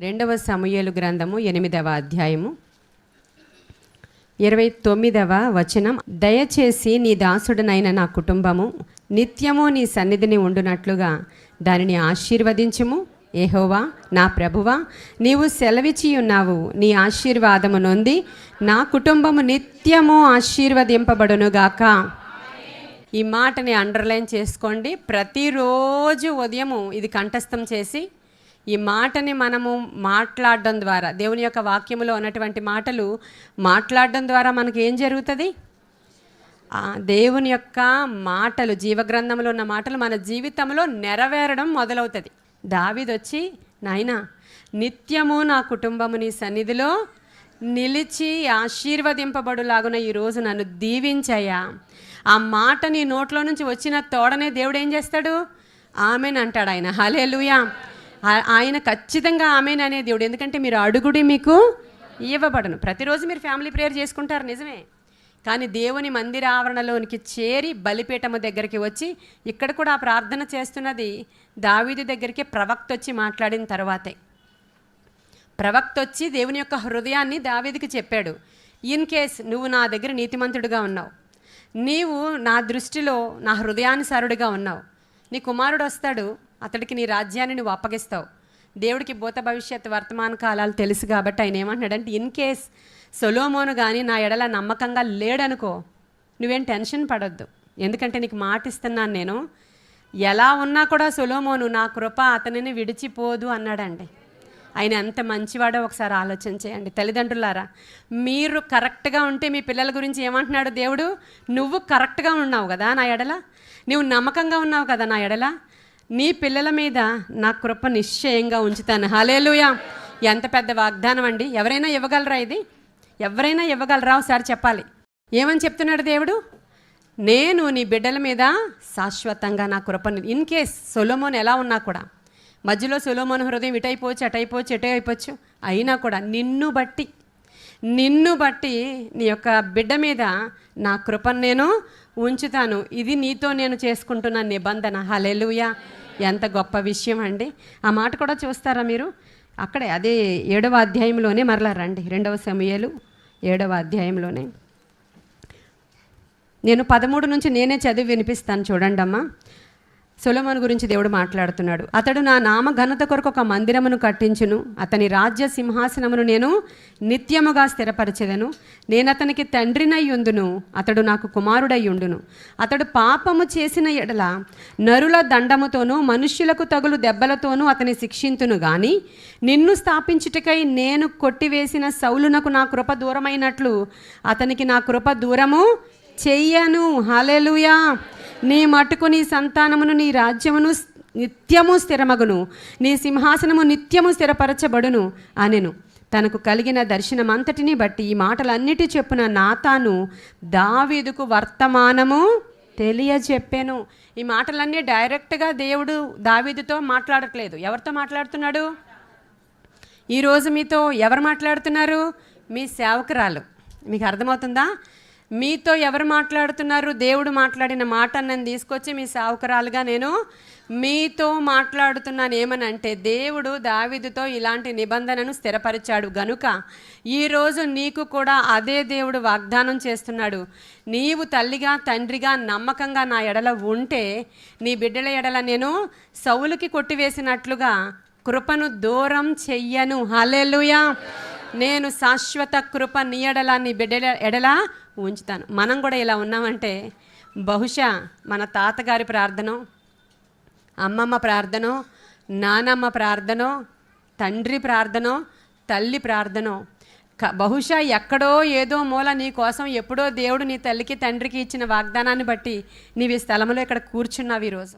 రెండవ సమూయేలు గ్రంథము 8వ అధ్యాయము 29వ వచనం. దయచేసి నీ దాసుడనైన నా కుటుంబము నిత్యము నీ సన్నిధిని ఉండునట్లుగా దానిని ఆశీర్వదించుము. యెహోవా నా ప్రభువా, నీవు సెలవిచ్చి ఉన్నావు. నీ ఆశీర్వాదము నొంది నా కుటుంబము నిత్యము ఆశీర్వదింపబడునుగాక. ఈ మాటని అండర్లైన్ చేసుకోండి. ప్రతిరోజు ఉదయము ఇది కంఠస్థం చేసి ఈ మాటని మనము మాట్లాడడం ద్వారా, దేవుని యొక్క వాక్యములో ఉన్నటువంటి మాటలు మాట్లాడడం ద్వారా మనకు ఏం జరుగుతుంది? దేవుని యొక్క మాటలు, జీవగ్రంథంలో ఉన్న మాటలు మన జీవితంలో నెరవేరడం మొదలవుతుంది. దావీదు వచ్చి, నాయనా నిత్యము నా కుటుంబము నీ సన్నిధిలో నిలిచి ఆశీర్వదింపబడులాగున ఈరోజు నన్ను దీవించయ్యా. ఆ మాట నీ నోట్లో నుంచి వచ్చిన తోడనే దేవుడు ఏం చేస్తాడు? ఆమెన్ అంటాడు ఆయన. హల్లెలూయా. ఆయన ఖచ్చితంగా ఆమెన్ అనే దేవుడు. ఎందుకంటే మీరు అడుగుడి మీకు ఇవ్వబడను. ప్రతిరోజు మీరు ఫ్యామిలీ ప్రేయర్ చేసుకుంటారు, నిజమే. కానీ దేవుని మందిర ఆవరణలోనికి చేరి బలిపీఠము దగ్గరికి వచ్చి ఇక్కడ కూడా ఆ ప్రార్థన చేస్తున్నది దావీదు దగ్గరికి ప్రవక్త వచ్చి మాట్లాడిన తర్వాతే. ప్రవక్త వచ్చి దేవుని యొక్క హృదయాన్ని దావీదుకి చెప్పాడు. ఇన్ కేస్ నువ్వు నా దగ్గర నీతిమంతుడిగా ఉన్నావు, నీవు నా దృష్టిలో నా హృదయానుసారుడిగా ఉన్నావు, నీ కుమారుడు వస్తాడు, అతడికి నీ రాజ్యాన్ని నువ్వు అప్పగిస్తావు. దేవుడికి భూత భవిష్యత్ వర్తమాన కాలాలు తెలుసు కాబట్టి ఆయన ఏమంటున్నాడంటే, ఇన్ కేస్ సొలొమోను కానీ నా ఎడల నమ్మకంగా లేడనుకో, నువ్వేం టెన్షన్ పడొద్దు. ఎందుకంటే నీకు మాట ఇస్తున్నాను నేను. ఎలా ఉన్నా కూడా సొలొమోను నా కృప అతనిని విడిచిపోదు అన్నాడండి. ఆయన ఎంత మంచివాడో ఒకసారి ఆలోచన చేయండి. తల్లిదండ్రులారా, మీరు కరెక్ట్గా ఉంటే మీ పిల్లల గురించి ఏమంటున్నాడు దేవుడు? నువ్వు కరెక్ట్గా ఉన్నావు కదా నా ఎడల, నువ్వు నమ్మకంగా ఉన్నావు కదా నా ఎడల, నీ పిల్లల మీద నా కృప నిశ్చయంగా ఉంచుతాను. హల్లెలూయా. ఎంత పెద్ద వాగ్దానం అండి. ఎవరైనా ఇవ్వగలరా ఇది? ఎవరైనా ఇవ్వగలరా? ఒకసారి చెప్పాలి. ఏమని చెప్తున్నాడు దేవుడు? నేను నీ బిడ్డల మీద శాశ్వతంగా నా కృపని. ఇన్ కేస్ సొలొమోను ఎలా ఉన్నా కూడా, మధ్యలో సొలొమోను హృదయం ఇటైపోవచ్చు, అటైపోవచ్చు, ఎటే అయిపోవచ్చు, అయినా కూడా నిన్ను బట్టి నీ యొక్క బిడ్డ మీద నా కృపను నేను ఉంచుతాను. ఇది నీతో నేను చేసుకుంటున్న నిబంధన. హల్లెలూయా. ఎంత గొప్ప విషయం అండి. ఆ మాట కూడా చూస్తారా మీరు? అక్కడే అదే 7వ అధ్యాయంలోనే మరలా రండి. 2వ సమూయేలు 7వ అధ్యాయంలోనే నేను 13 నుంచి నేనే చదివి వినిపిస్తాను. చూడండి అమ్మా. సొలొమోను గురించి దేవుడు మాట్లాడుతున్నాడు. అతడు నా నామ ఘనత కొరకు ఒక మందిరమును కట్టించును, అతని రాజ్య సింహాసనమును నేను నిత్యముగా స్థిరపరచెదను. నేను అతనికి తండ్రినై ఉండును, అతడు నాకు కుమారుడై ఉండును. అతడు పాపము చేసిన ఎడల నరుల దండముతోనూ మనుష్యులకు తగులు దెబ్బలతోనూ అతని శిక్షింతును గాని, నిన్ను స్థాపించుటకై నేను కొట్టివేసిన సౌలునకు నా కృప దూరమైనట్లు అతనికి నా కృప దూరము చెయ్యను. హల్లెలూయా. నీ మట్టుకు నీ సంతానమును నీ రాజ్యమును నిత్యము స్థిరమగును, నీ సింహాసనము నిత్యము స్థిరపరచబడును అనెను. తనకు కలిగిన దర్శనమంతటిని బట్టి ఈ మాటలన్నిటి చెప్పున నాతాను దావీదుకు వర్తమానము తెలియజెప్పాను. ఈ మాటలన్నీ డైరెక్ట్గా దేవుడు దావీదుతో మాట్లాడట్లేదు. ఎవరితో మాట్లాడుతున్నాడు? ఈరోజు మీతో ఎవరు మాట్లాడుతున్నారు? మీ సేవకురాలు. మీకు అర్థమవుతుందా? మీతో ఎవరు మాట్లాడుతున్నారు? దేవుడు మాట్లాడిన మాట నేను తీసుకొచ్చి మీ సేవకురాలుగా నేను మీతో మాట్లాడుతున్నాను. ఏమనంటే, దేవుడు దావీదుతో ఇలాంటి నిబంధనను స్థిరపరిచాడు గనుక ఈరోజు నీకు కూడా అదే దేవుడు వాగ్దానం చేస్తున్నాడు. నీవు తల్లిగా తండ్రిగా నమ్మకంగా నా ఎడల ఉంటే నీ బిడ్డల ఎడల నేను సౌలుకి కొట్టివేసినట్లుగా కృపను దూరం చెయ్యను. హల్లెలూయా. నేను శాశ్వత కృప నీ ఎడల నీ బిడ్డల ఎడల ఉంచుతాను. మనం కూడా ఇలా ఉన్నామంటే బహుశా మన తాతగారి ప్రార్థన, అమ్మమ్మ ప్రార్థన, నానమ్మ ప్రార్థన, తండ్రి ప్రార్థన, తల్లి ప్రార్థన, బహుశా ఎక్కడో ఏదో మూల నీ కోసం ఎప్పుడో దేవుడు నీ తల్లికి తండ్రికి ఇచ్చిన వాగ్దానాన్ని బట్టి నీవు ఈ స్థలంలో ఇక్కడ కూర్చున్నావు ఈరోజు.